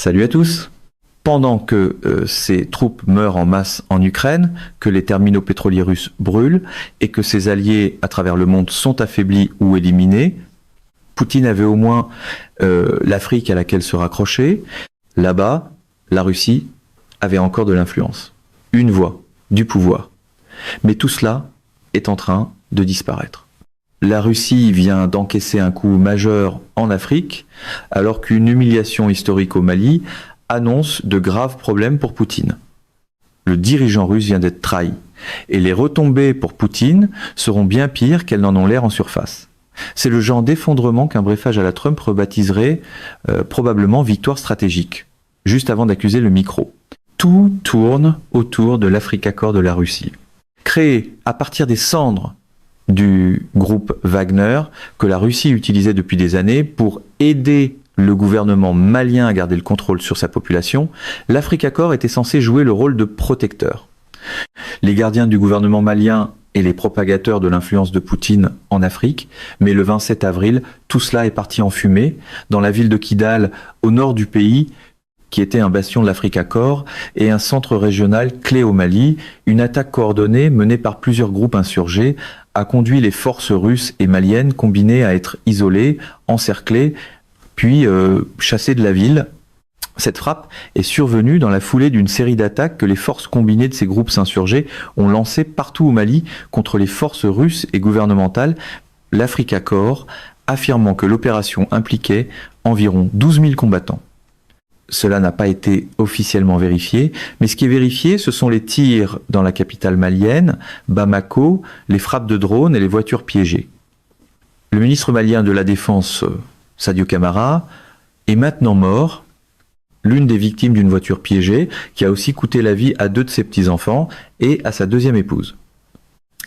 Salut à tous. Pendant que ces troupes meurent en masse en Ukraine, que les terminaux pétroliers russes brûlent et que ses alliés à travers le monde sont affaiblis ou éliminés, Poutine avait au moins l'Afrique à laquelle se raccrocher. Là-bas, la Russie avait encore de l'influence. Une voix, du pouvoir. Mais tout cela est en train de disparaître. La Russie vient d'encaisser un coup majeur en Afrique, alors qu'une humiliation historique au Mali annonce de graves problèmes pour Poutine. Le dirigeant russe vient d'être trahi, et les retombées pour Poutine seront bien pires qu'elles n'en ont l'air en surface. C'est le genre d'effondrement qu'un briefage à la Trump rebaptiserait probablement victoire stratégique, juste avant d'accuser le micro. Tout tourne autour de l'Africa Corps de la Russie. Créé à partir des cendres du groupe Wagner, que la Russie utilisait depuis des années pour aider le gouvernement malien à garder le contrôle sur sa population, l'Africa Corps était censé jouer le rôle de protecteur. Les gardiens du gouvernement malien et les propagateurs de l'influence de Poutine en Afrique, mais le 27 avril, tout cela est parti en fumée. Dans la ville de Kidal, au nord du pays, qui était un bastion de l'Africa Corps et un centre régional clé au Mali, une attaque coordonnée menée par plusieurs groupes insurgés a conduit les forces russes et maliennes combinées à être isolées, encerclées, puis chassées de la ville. Cette frappe est survenue dans la foulée d'une série d'attaques que les forces combinées de ces groupes insurgés ont lancées partout au Mali contre les forces russes et gouvernementales, l'Africa Corps affirmant que l'opération impliquait environ 12 000 combattants. Cela n'a pas été officiellement vérifié, mais ce qui est vérifié, ce sont les tirs dans la capitale malienne, Bamako, les frappes de drones et les voitures piégées. Le ministre malien de la Défense, Sadio Camara, est maintenant mort, l'une des victimes d'une voiture piégée, qui a aussi coûté la vie à 2 de ses petits-enfants et à sa 2e épouse.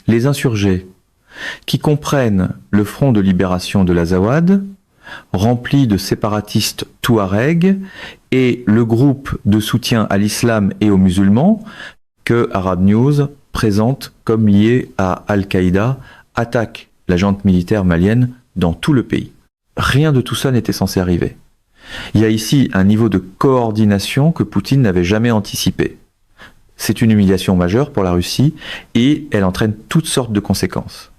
Les insurgés, qui comprennent le Front de libération de l'Azawad, rempli de séparatistes touaregs, et le groupe de soutien à l'islam et aux musulmans, que Arab News présente comme lié à Al-Qaïda, attaque la junte militaire malienne dans tout le pays. Rien de tout ça n'était censé arriver. Il y a ici un niveau de coordination que Poutine n'avait jamais anticipé. C'est une humiliation majeure pour la Russie et elle entraîne toutes sortes de conséquences.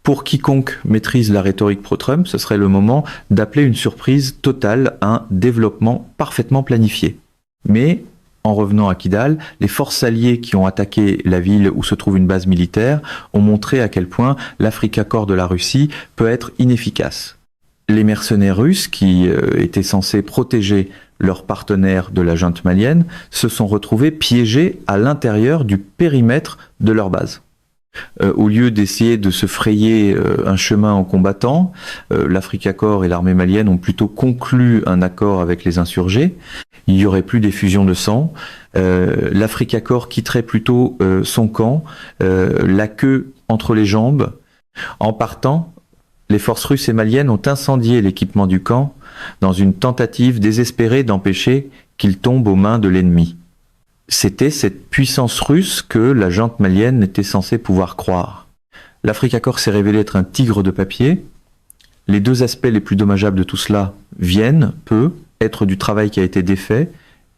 Pour quiconque maîtrise la rhétorique pro-Trump, ce serait le moment d'appeler une surprise totale un développement parfaitement planifié. Mais, en revenant à Kidal, les forces alliées qui ont attaqué la ville où se trouve une base militaire ont montré à quel point l'Africa Corps de la Russie peut être inefficace. Les mercenaires russes, qui étaient censés protéger leurs partenaires de la junte malienne, se sont retrouvés piégés à l'intérieur du périmètre de leur base. Au lieu d'essayer de se frayer un chemin en combattant, l'Africa Corps et l'armée malienne ont plutôt conclu un accord avec les insurgés. Il n'y aurait plus d'effusion de sang. L'Africa Corps quitterait plutôt son camp, la queue entre les jambes. En partant, les forces russes et maliennes ont incendié l'équipement du camp dans une tentative désespérée d'empêcher qu'il tombe aux mains de l'ennemi. C'était cette puissance russe que la junte malienne était censée pouvoir croire. L'Africa Corps s'est révélé être un tigre de papier. Les 2 aspects les plus dommageables de tout cela peuvent être du travail qui a été défait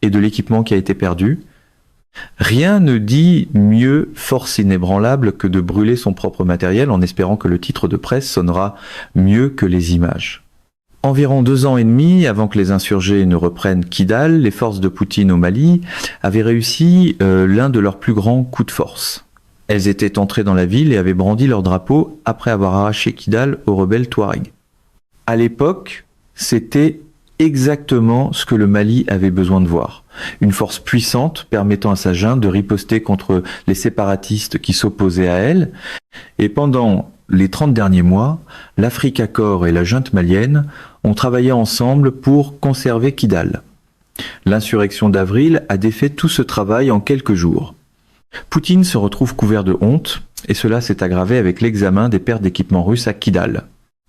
et de l'équipement qui a été perdu. Rien ne dit mieux force inébranlable que de brûler son propre matériel en espérant que le titre de presse sonnera mieux que les images. Environ 2 ans et demi avant que les insurgés ne reprennent Kidal, les forces de Poutine au Mali avaient réussi l'un de leurs plus grands coups de force. Elles étaient entrées dans la ville et avaient brandi leur drapeau après avoir arraché Kidal aux rebelles Touaregs. À l'époque, c'était exactement ce que le Mali avait besoin de voir. Une force puissante permettant à sa junte de riposter contre les séparatistes qui s'opposaient à elle. Et pendant les 30 derniers mois, l'Africa Corps et la junte malienne ont travaillé ensemble pour conserver Kidal. L'insurrection d'avril a défait tout ce travail en quelques jours. Poutine se retrouve couvert de honte, et cela s'est aggravé avec l'examen des pertes d'équipements russes à Kidal.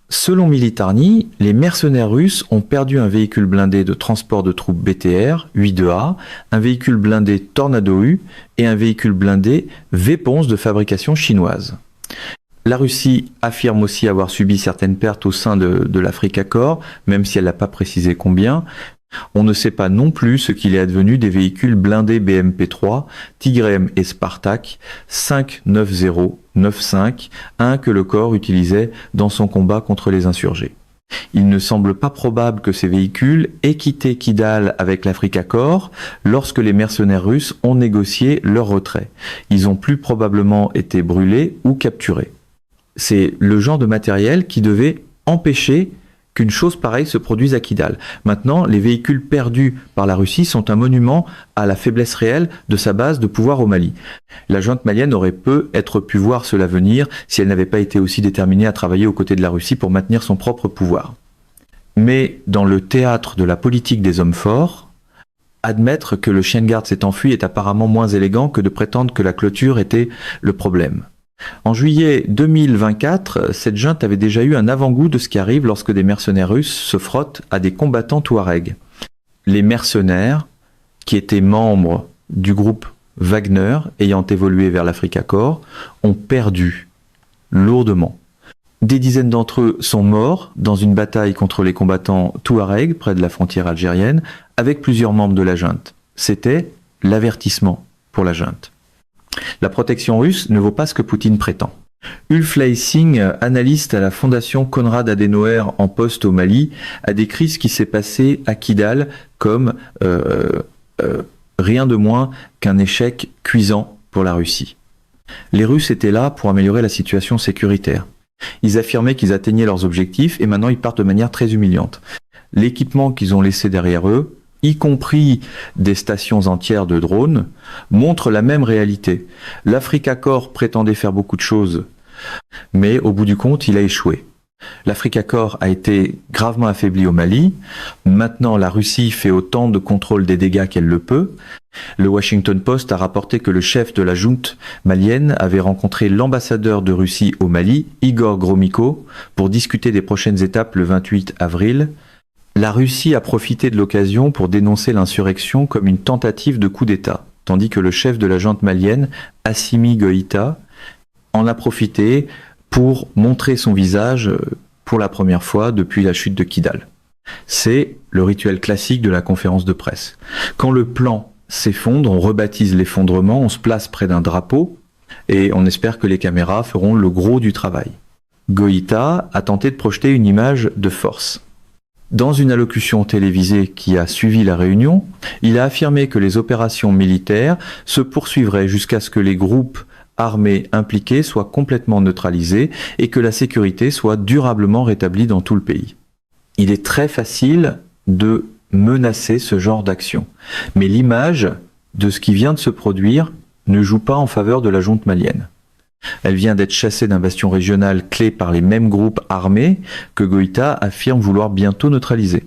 Selon Militarny, les mercenaires russes ont perdu un véhicule blindé de transport de troupes BTR 8-2A, un véhicule blindé Tornado U et un véhicule blindé V11 de fabrication chinoise. La Russie affirme aussi avoir subi certaines pertes au sein de l'Africa Corps, même si elle n'a pas précisé combien. On ne sait pas non plus ce qu'il est advenu des véhicules blindés BMP-3, Tigre M et Spartak 590-95, un que le corps utilisait dans son combat contre les insurgés. Il ne semble pas probable que ces véhicules aient quitté Kidal avec l'Africa Corps lorsque les mercenaires russes ont négocié leur retrait. Ils ont plus probablement été brûlés ou capturés. C'est le genre de matériel qui devait empêcher qu'une chose pareille se produise à Kidal. Maintenant, les véhicules perdus par la Russie sont un monument à la faiblesse réelle de sa base de pouvoir au Mali. La junte malienne aurait peut-être pu voir cela venir si elle n'avait pas été aussi déterminée à travailler aux côtés de la Russie pour maintenir son propre pouvoir. Mais dans le théâtre de la politique des hommes forts, admettre que le chien de garde s'est enfui est apparemment moins élégant que de prétendre que la clôture était le problème. En juillet 2024, cette junte avait déjà eu un avant-goût de ce qui arrive lorsque des mercenaires russes se frottent à des combattants touaregs. Les mercenaires, qui étaient membres du groupe Wagner, ayant évolué vers l'Africa Corps, ont perdu lourdement. Des dizaines d'entre eux sont morts dans une bataille contre les combattants touaregs près de la frontière algérienne, avec plusieurs membres de la junte. C'était l'avertissement pour la junte. La protection russe ne vaut pas ce que Poutine prétend. Ulf Leising, analyste à la fondation Konrad Adenauer en poste au Mali, a décrit ce qui s'est passé à Kidal comme rien de moins qu'un échec cuisant pour la Russie. Les Russes étaient là pour améliorer la situation sécuritaire. Ils affirmaient qu'ils atteignaient leurs objectifs et maintenant ils partent de manière très humiliante. L'équipement qu'ils ont laissé derrière eux, y compris des stations entières de drones, montrent la même réalité. L'Africa Corps prétendait faire beaucoup de choses, mais au bout du compte, il a échoué. L'Africa Corps a été gravement affaibli au Mali. Maintenant, la Russie fait autant de contrôle des dégâts qu'elle le peut. Le Washington Post a rapporté que le chef de la junte malienne avait rencontré l'ambassadeur de Russie au Mali, Igor Gromyko, pour discuter des prochaines étapes le 28 avril. La Russie a profité de l'occasion pour dénoncer l'insurrection comme une tentative de coup d'État, tandis que le chef de la junte malienne, Assimi Goïta, en a profité pour montrer son visage pour la première fois depuis la chute de Kidal. C'est le rituel classique de la conférence de presse. Quand le plan s'effondre, on rebaptise l'effondrement, on se place près d'un drapeau et on espère que les caméras feront le gros du travail. Goïta a tenté de projeter une image de force. Dans une allocution télévisée qui a suivi la réunion, il a affirmé que les opérations militaires se poursuivraient jusqu'à ce que les groupes armés impliqués soient complètement neutralisés et que la sécurité soit durablement rétablie dans tout le pays. Il est très facile de menacer ce genre d'action, mais l'image de ce qui vient de se produire ne joue pas en faveur de la junte malienne. Elle vient d'être chassée d'un bastion régional clé par les mêmes groupes armés que Goïta affirme vouloir bientôt neutraliser.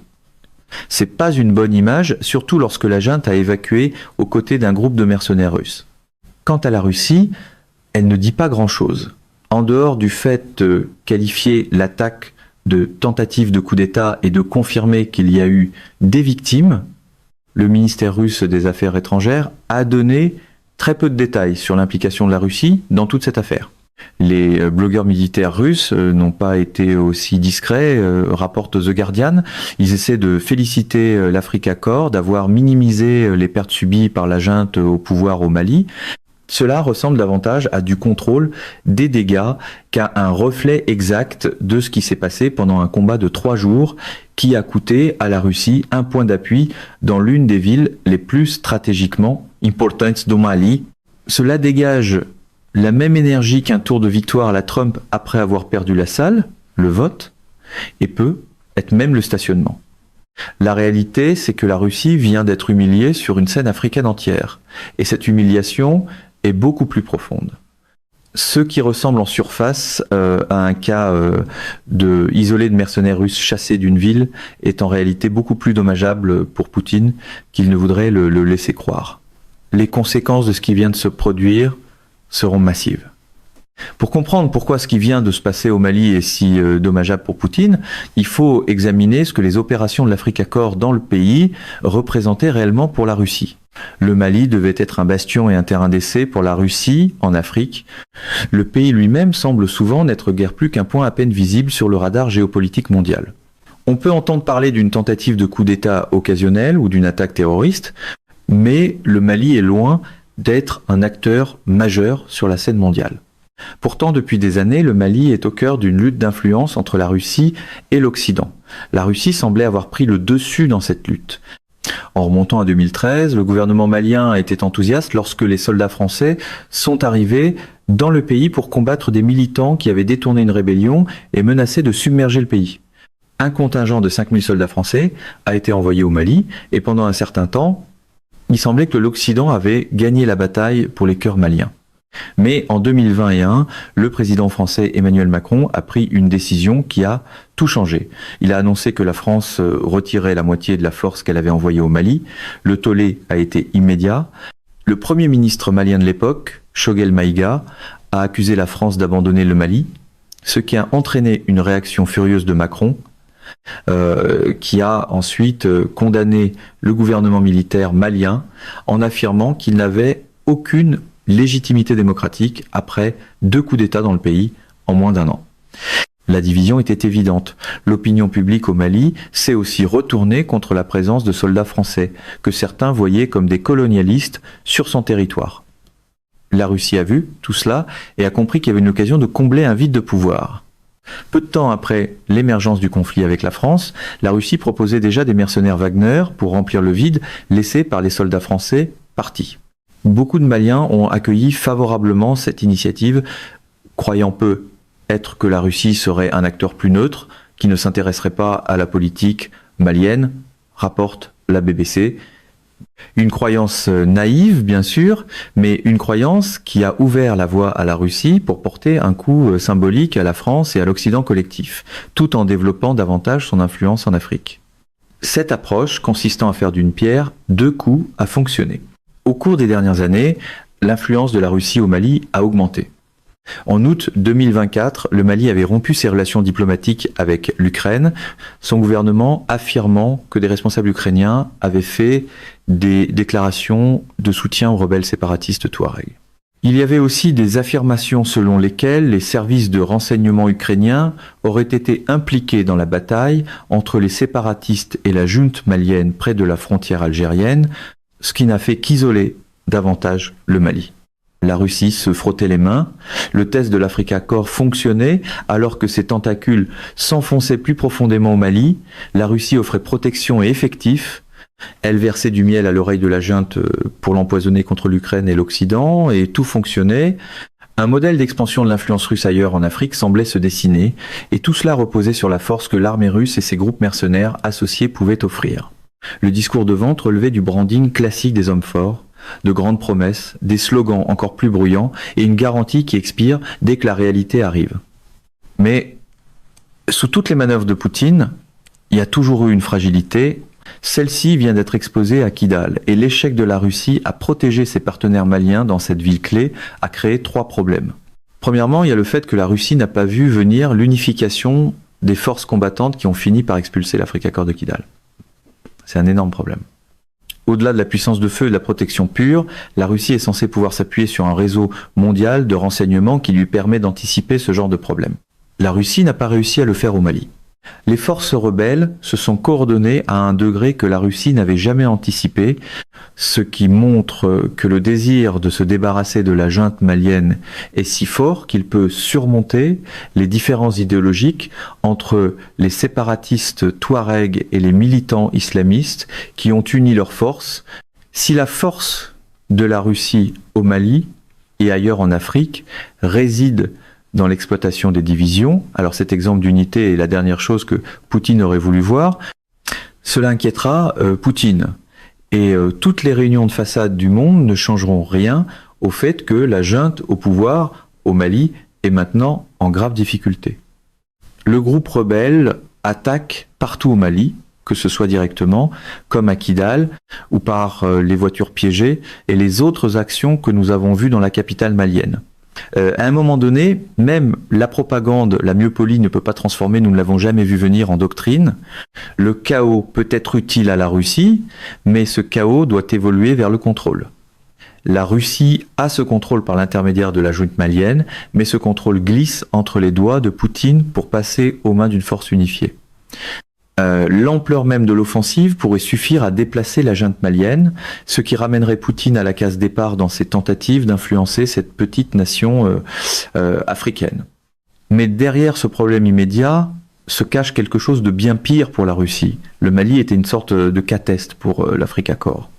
C'est pas une bonne image, surtout lorsque la junte a évacué aux côtés d'un groupe de mercenaires russes. Quant à la Russie, elle ne dit pas grand-chose. En dehors du fait de qualifier l'attaque de tentative de coup d'État et de confirmer qu'il y a eu des victimes, le ministère russe des Affaires étrangères a donné très peu de détails sur l'implication de la Russie dans toute cette affaire. Les blogueurs militaires russes n'ont pas été aussi discrets, rapporte The Guardian. Ils essaient de féliciter l'Africa Corps d'avoir minimisé les pertes subies par la junte au pouvoir au Mali. Cela ressemble davantage à du contrôle des dégâts qu'à un reflet exact de ce qui s'est passé pendant un combat de 3 jours qui a coûté à la Russie un point d'appui dans l'une des villes les plus stratégiquement importantes du Mali. Cela dégage la même énergie qu'un tour de victoire à la Trump après avoir perdu la salle, le vote, et peut être même le stationnement. La réalité, c'est que la Russie vient d'être humiliée sur une scène africaine entière. Et cette humiliation est beaucoup plus profonde. Ce qui ressemble en surface à un cas isolé de mercenaires russes chassés d'une ville est en réalité beaucoup plus dommageable pour Poutine qu'il ne voudrait le laisser croire. Les conséquences de ce qui vient de se produire seront massives. Pour comprendre pourquoi ce qui vient de se passer au Mali est si dommageable pour Poutine, il faut examiner ce que les opérations de l'Africa Corps dans le pays représentaient réellement pour la Russie. Le Mali devait être un bastion et un terrain d'essai pour la Russie en Afrique. Le pays lui-même semble souvent n'être guère plus qu'un point à peine visible sur le radar géopolitique mondial. On peut entendre parler d'une tentative de coup d'État occasionnel ou d'une attaque terroriste, mais le Mali est loin d'être un acteur majeur sur la scène mondiale. Pourtant, depuis des années, le Mali est au cœur d'une lutte d'influence entre la Russie et l'Occident. La Russie semblait avoir pris le dessus dans cette lutte. En remontant à 2013, le gouvernement malien était enthousiaste lorsque les soldats français sont arrivés dans le pays pour combattre des militants qui avaient détourné une rébellion et menacé de submerger le pays. Un contingent de 5000 soldats français a été envoyé au Mali et pendant un certain temps, il semblait que l'Occident avait gagné la bataille pour les cœurs maliens. Mais en 2021, le président français Emmanuel Macron a pris une décision qui a tout changé. Il a annoncé que la France retirait la moitié de la force qu'elle avait envoyée au Mali. Le tollé a été immédiat. Le premier ministre malien de l'époque, Choguel Maïga, a accusé la France d'abandonner le Mali, ce qui a entraîné une réaction furieuse de Macron, qui a ensuite condamné le gouvernement militaire malien en affirmant qu'il n'avait aucune légitimité démocratique après 2 coups d'État dans le pays en moins d'1 an. La division était évidente. L'opinion publique au Mali s'est aussi retournée contre la présence de soldats français, que certains voyaient comme des colonialistes sur son territoire. La Russie a vu tout cela et a compris qu'il y avait une occasion de combler un vide de pouvoir. Peu de temps après l'émergence du conflit avec la France, la Russie proposait déjà des mercenaires Wagner pour remplir le vide laissé par les soldats français partis. Beaucoup de Maliens ont accueilli favorablement cette initiative, croyant peu être que la Russie serait un acteur plus neutre, qui ne s'intéresserait pas à la politique malienne, rapporte la BBC. Une croyance naïve, bien sûr, mais une croyance qui a ouvert la voie à la Russie pour porter un coup symbolique à la France et à l'Occident collectif, tout en développant davantage son influence en Afrique. Cette approche, consistant à faire d'une pierre 2 coups, a fonctionné. Au cours des dernières années, l'influence de la Russie au Mali a augmenté. En août 2024, le Mali avait rompu ses relations diplomatiques avec l'Ukraine, son gouvernement affirmant que des responsables ukrainiens avaient fait des déclarations de soutien aux rebelles séparatistes touaregs. Il y avait aussi des affirmations selon lesquelles les services de renseignement ukrainiens auraient été impliqués dans la bataille entre les séparatistes et la junte malienne près de la frontière algérienne, ce qui n'a fait qu'isoler davantage le Mali. La Russie se frottait les mains, le test de l'Africa Corps fonctionnait alors que ses tentacules s'enfonçaient plus profondément au Mali, la Russie offrait protection et effectif, elle versait du miel à l'oreille de la junte pour l'empoisonner contre l'Ukraine et l'Occident, et tout fonctionnait. Un modèle d'expansion de l'influence russe ailleurs en Afrique semblait se dessiner, et tout cela reposait sur la force que l'armée russe et ses groupes mercenaires associés pouvaient offrir. Le discours de vente relevait du branding classique des hommes forts, de grandes promesses, des slogans encore plus bruyants et une garantie qui expire dès que la réalité arrive. Mais sous toutes les manœuvres de Poutine, il y a toujours eu une fragilité. Celle-ci vient d'être exposée à Kidal et l'échec de la Russie à protéger ses partenaires maliens dans cette ville clé a créé 3 problèmes. Premièrement, il y a le fait que la Russie n'a pas vu venir l'unification des forces combattantes qui ont fini par expulser l'Africa Corps de Kidal. C'est un énorme problème. Au-delà de la puissance de feu et de la protection pure, la Russie est censée pouvoir s'appuyer sur un réseau mondial de renseignement qui lui permet d'anticiper ce genre de problème. La Russie n'a pas réussi à le faire au Mali. Les forces rebelles se sont coordonnées à un degré que la Russie n'avait jamais anticipé, ce qui montre que le désir de se débarrasser de la junte malienne est si fort qu'il peut surmonter les différences idéologiques entre les séparatistes touaregs et les militants islamistes qui ont uni leurs forces. Si la force de la Russie au Mali et ailleurs en Afrique réside dans l'exploitation des divisions, alors cet exemple d'unité est la dernière chose que Poutine aurait voulu voir, cela inquiétera Poutine. Et toutes les réunions de façade du monde ne changeront rien au fait que la junte au pouvoir au Mali est maintenant en grave difficulté. Le groupe rebelle attaque partout au Mali, que ce soit directement, comme à Kidal, ou par les voitures piégées, et les autres actions que nous avons vues dans la capitale malienne. À un moment donné, même la propagande la mieux polie ne peut pas transformer, nous ne l'avons jamais vu venir, en doctrine. Le chaos peut être utile à la Russie, mais ce chaos doit évoluer vers le contrôle. La Russie a ce contrôle par l'intermédiaire de la junte malienne, mais ce contrôle glisse entre les doigts de Poutine pour passer aux mains d'une force unifiée. L'ampleur même de l'offensive pourrait suffire à déplacer la junte malienne, ce qui ramènerait Poutine à la case départ dans ses tentatives d'influencer cette petite nation africaine. Mais derrière ce problème immédiat se cache quelque chose de bien pire pour la Russie. Le Mali était une sorte de cas test pour l'Africa Corps.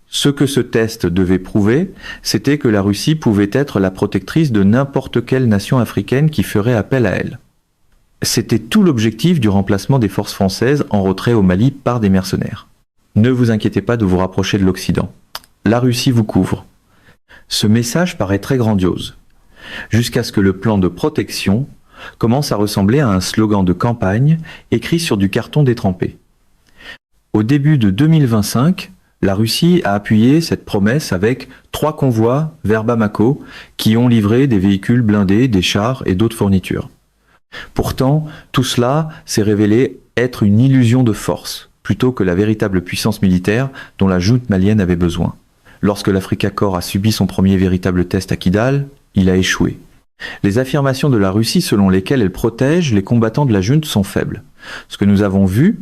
Ce que ce test devait prouver, c'était que la Russie pouvait être la protectrice de n'importe quelle nation africaine qui ferait appel à elle. C'était tout l'objectif du remplacement des forces françaises en retrait au Mali par des mercenaires. Ne vous inquiétez pas de vous rapprocher de l'Occident. La Russie vous couvre. Ce message paraît très grandiose, jusqu'à ce que le plan de protection commence à ressembler à un slogan de campagne écrit sur du carton détrempé. Au début de 2025, la Russie a appuyé cette promesse avec 3 convois vers Bamako qui ont livré des véhicules blindés, des chars et d'autres fournitures. Pourtant, tout cela s'est révélé être une illusion de force, plutôt que la véritable puissance militaire dont la junte malienne avait besoin. Lorsque l'Africa Corps a subi son premier véritable test à Kidal, il a échoué. Les affirmations de la Russie selon lesquelles elle protège les combattants de la junte sont faibles. Ce que nous avons vu,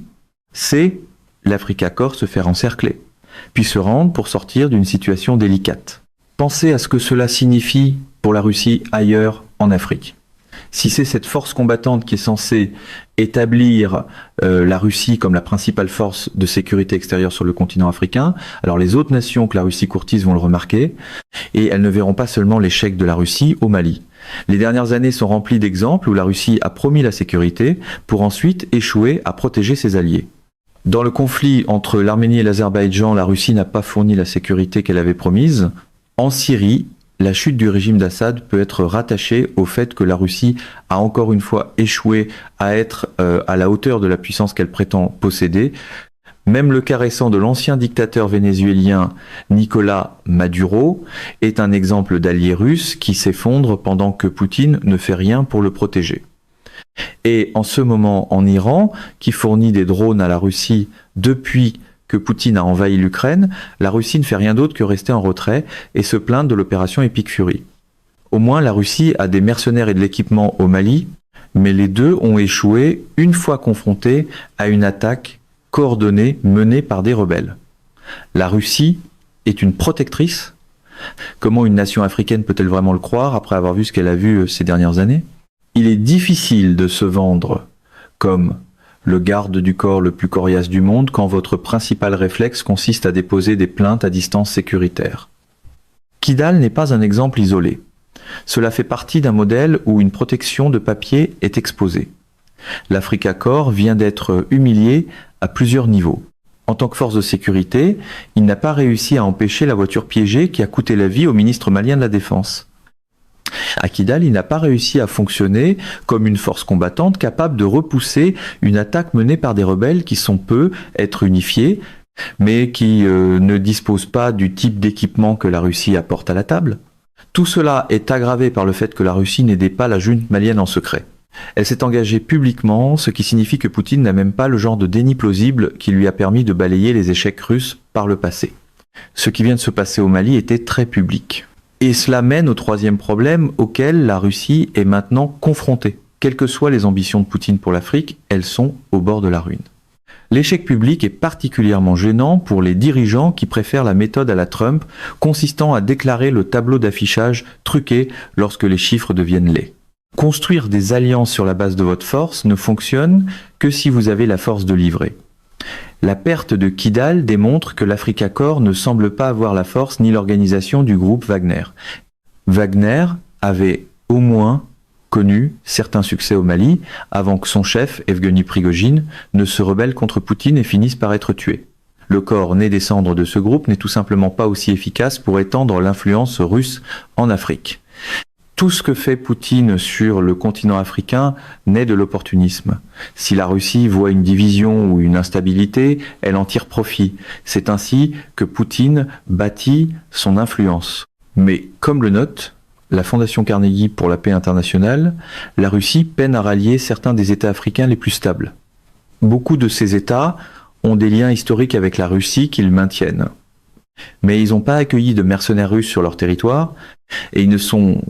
c'est l'Africa Corps se faire encercler, puis se rendre pour sortir d'une situation délicate. Pensez à ce que cela signifie pour la Russie ailleurs en Afrique. Si c'est cette force combattante qui est censée établir la Russie comme la principale force de sécurité extérieure sur le continent africain, alors les autres nations que la Russie courtise vont le remarquer, et elles ne verront pas seulement l'échec de la Russie au Mali. Les dernières années sont remplies d'exemples où la Russie a promis la sécurité pour ensuite échouer à protéger ses alliés. Dans le conflit entre l'Arménie et l'Azerbaïdjan, la Russie n'a pas fourni la sécurité qu'elle avait promise. En Syrie, la chute du régime d'Assad peut être rattachée au fait que la Russie a encore une fois échoué à être à la hauteur de la puissance qu'elle prétend posséder. Même le cas récent de l'ancien dictateur vénézuélien Nicolás Maduro est un exemple d'allié russe qui s'effondre pendant que Poutine ne fait rien pour le protéger. Et en ce moment en Iran, qui fournit des drones à la Russie depuis que Poutine a envahi l'Ukraine, la Russie ne fait rien d'autre que rester en retrait et se plaindre de l'opération Epic Fury. Au moins, la Russie a des mercenaires et de l'équipement au Mali, mais les deux ont échoué une fois confrontés à une attaque coordonnée menée par des rebelles. La Russie est une protectrice. Comment une nation africaine peut-elle vraiment le croire après avoir vu ce qu'elle a vu ces dernières années ? Il est difficile de se vendre comme le garde du corps le plus coriace du monde quand votre principal réflexe consiste à déposer des plaintes à distance sécuritaire. Kidal n'est pas un exemple isolé. Cela fait partie d'un modèle où une protection de papier est exposée. L'Africa Corps vient d'être humilié à plusieurs niveaux. En tant que force de sécurité, il n'a pas réussi à empêcher la voiture piégée qui a coûté la vie au ministre malien de la Défense. À Kidal, il n'a pas réussi à fonctionner comme une force combattante capable de repousser une attaque menée par des rebelles qui sont peu être unifiés, mais qui ne disposent pas du type d'équipement que la Russie apporte à la table. Tout cela est aggravé par le fait que la Russie n'aidait pas la junte malienne en secret. Elle s'est engagée publiquement, ce qui signifie que Poutine n'a même pas le genre de déni plausible qui lui a permis de balayer les échecs russes par le passé. Ce qui vient de se passer au Mali était très public. Et cela mène au troisième problème auquel la Russie est maintenant confrontée. Quelles que soient les ambitions de Poutine pour l'Afrique, elles sont au bord de la ruine. L'échec public est particulièrement gênant pour les dirigeants qui préfèrent la méthode à la Trump, consistant à déclarer le tableau d'affichage truqué lorsque les chiffres deviennent laids. Construire des alliances sur la base de votre force ne fonctionne que si vous avez la force de livrer. La perte de Kidal démontre que l'Africa Corps ne semble pas avoir la force ni l'organisation du groupe Wagner. Wagner avait au moins connu certains succès au Mali avant que son chef, Evgeny Prigojine, ne se rebelle contre Poutine et finisse par être tué. Le corps né des cendres de ce groupe n'est tout simplement pas aussi efficace pour étendre l'influence russe en Afrique. Tout ce que fait Poutine sur le continent africain naît de l'opportunisme. Si la Russie voit une division ou une instabilité, elle en tire profit. C'est ainsi que Poutine bâtit son influence. Mais comme le note la Fondation Carnegie pour la paix internationale, la Russie peine à rallier certains des États africains les plus stables. Beaucoup de ces États ont des liens historiques avec la Russie qu'ils maintiennent. Mais ils n'ont pas accueilli de mercenaires russes sur leur territoire et ils ne sont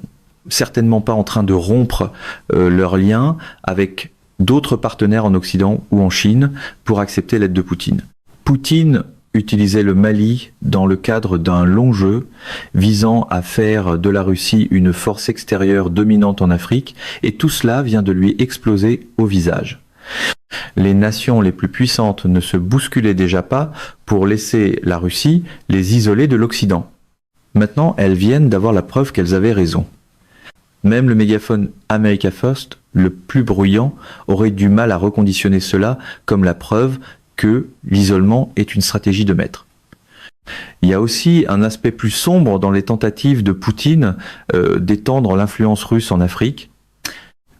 certainement pas en train de rompre leurs liens avec d'autres partenaires en Occident ou en Chine pour accepter l'aide de Poutine. Poutine utilisait le Mali dans le cadre d'un long jeu visant à faire de la Russie une force extérieure dominante en Afrique, et tout cela vient de lui exploser au visage. Les nations les plus puissantes ne se bousculaient déjà pas pour laisser la Russie les isoler de l'Occident. Maintenant, elles viennent d'avoir la preuve qu'elles avaient raison. Même le mégaphone America First, le plus bruyant, aurait du mal à reconditionner cela comme la preuve que l'isolement est une stratégie de maître. Il y a aussi un aspect plus sombre dans les tentatives de Poutine d'étendre l'influence russe en Afrique.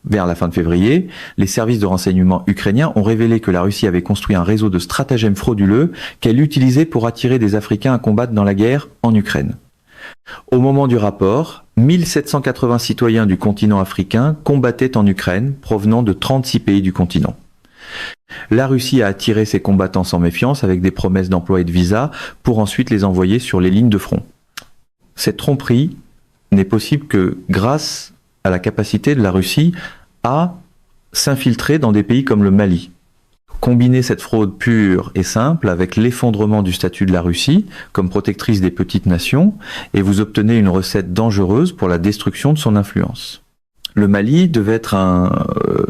Vers la fin de février, les services de renseignement ukrainiens ont révélé que la Russie avait construit un réseau de stratagèmes frauduleux qu'elle utilisait pour attirer des Africains à combattre dans la guerre en Ukraine. Au moment du rapport, 1780 citoyens du continent africain combattaient en Ukraine, provenant de 36 pays du continent. La Russie a attiré ces combattants sans méfiance avec des promesses d'emploi et de visa pour ensuite les envoyer sur les lignes de front. Cette tromperie n'est possible que grâce à la capacité de la Russie à s'infiltrer dans des pays comme le Mali. Combinez cette fraude pure et simple avec l'effondrement du statut de la Russie comme protectrice des petites nations et vous obtenez une recette dangereuse pour la destruction de son influence. Le Mali devait être un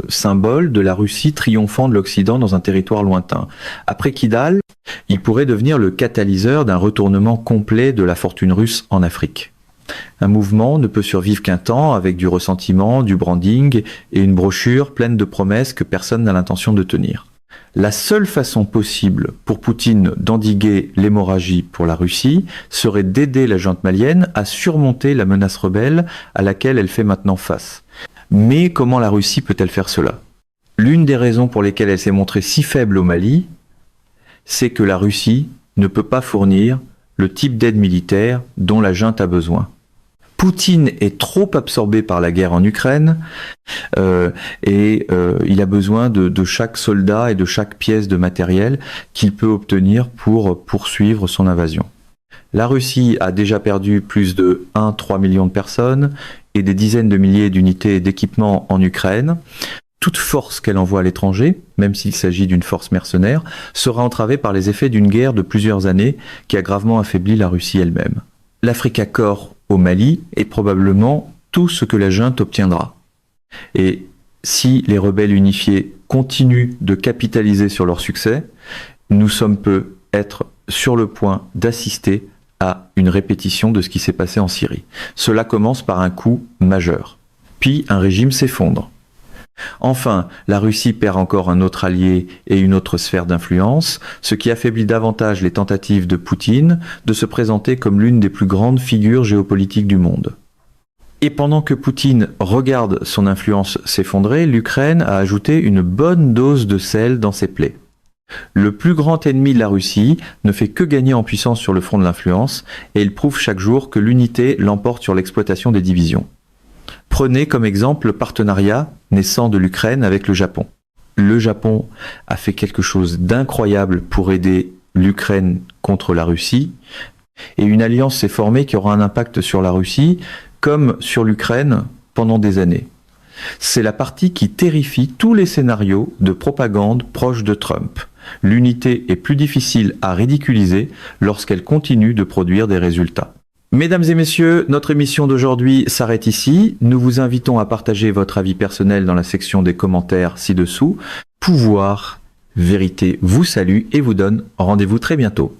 symbole de la Russie triomphant de l'Occident dans un territoire lointain. Après Kidal, il pourrait devenir le catalyseur d'un retournement complet de la fortune russe en Afrique. Un mouvement ne peut survivre qu'un temps avec du ressentiment, du branding et une brochure pleine de promesses que personne n'a l'intention de tenir. La seule façon possible pour Poutine d'endiguer l'hémorragie pour la Russie serait d'aider la junte malienne à surmonter la menace rebelle à laquelle elle fait maintenant face. Mais comment la Russie peut-elle faire cela? L'une des raisons pour lesquelles elle s'est montrée si faible au Mali, c'est que la Russie ne peut pas fournir le type d'aide militaire dont la junte a besoin. Poutine est trop absorbé par la guerre en Ukraine et il a besoin de chaque soldat et de chaque pièce de matériel qu'il peut obtenir pour poursuivre son invasion. La Russie a déjà perdu plus de 1,3 million de personnes et des dizaines de milliers d'unités d'équipement en Ukraine. Toute force qu'elle envoie à l'étranger, même s'il s'agit d'une force mercenaire, sera entravée par les effets d'une guerre de plusieurs années qui a gravement affaibli la Russie elle-même. L'Africa Corps au Mali est probablement tout ce que la junte obtiendra. Et si les rebelles unifiés continuent de capitaliser sur leur succès, nous sommes peut-être sur le point d'assister à une répétition de ce qui s'est passé en Syrie. Cela commence par un coup majeur. Puis un régime s'effondre. Enfin, la Russie perd encore un autre allié et une autre sphère d'influence, ce qui affaiblit davantage les tentatives de Poutine de se présenter comme l'une des plus grandes figures géopolitiques du monde. Et pendant que Poutine regarde son influence s'effondrer, l'Ukraine a ajouté une bonne dose de sel dans ses plaies. Le plus grand ennemi de la Russie ne fait que gagner en puissance sur le front de l'influence, et il prouve chaque jour que l'unité l'emporte sur l'exploitation des divisions. Prenez comme exemple le partenariat naissant de l'Ukraine avec le Japon. Le Japon a fait quelque chose d'incroyable pour aider l'Ukraine contre la Russie, et une alliance s'est formée qui aura un impact sur la Russie comme sur l'Ukraine pendant des années. C'est la partie qui terrifie tous les scénarios de propagande proche de Trump. L'unité est plus difficile à ridiculiser lorsqu'elle continue de produire des résultats. Mesdames et messieurs, notre émission d'aujourd'hui s'arrête ici. Nous vous invitons à partager votre avis personnel dans la section des commentaires ci-dessous. Pouvoir, vérité vous salue et vous donne rendez-vous très bientôt.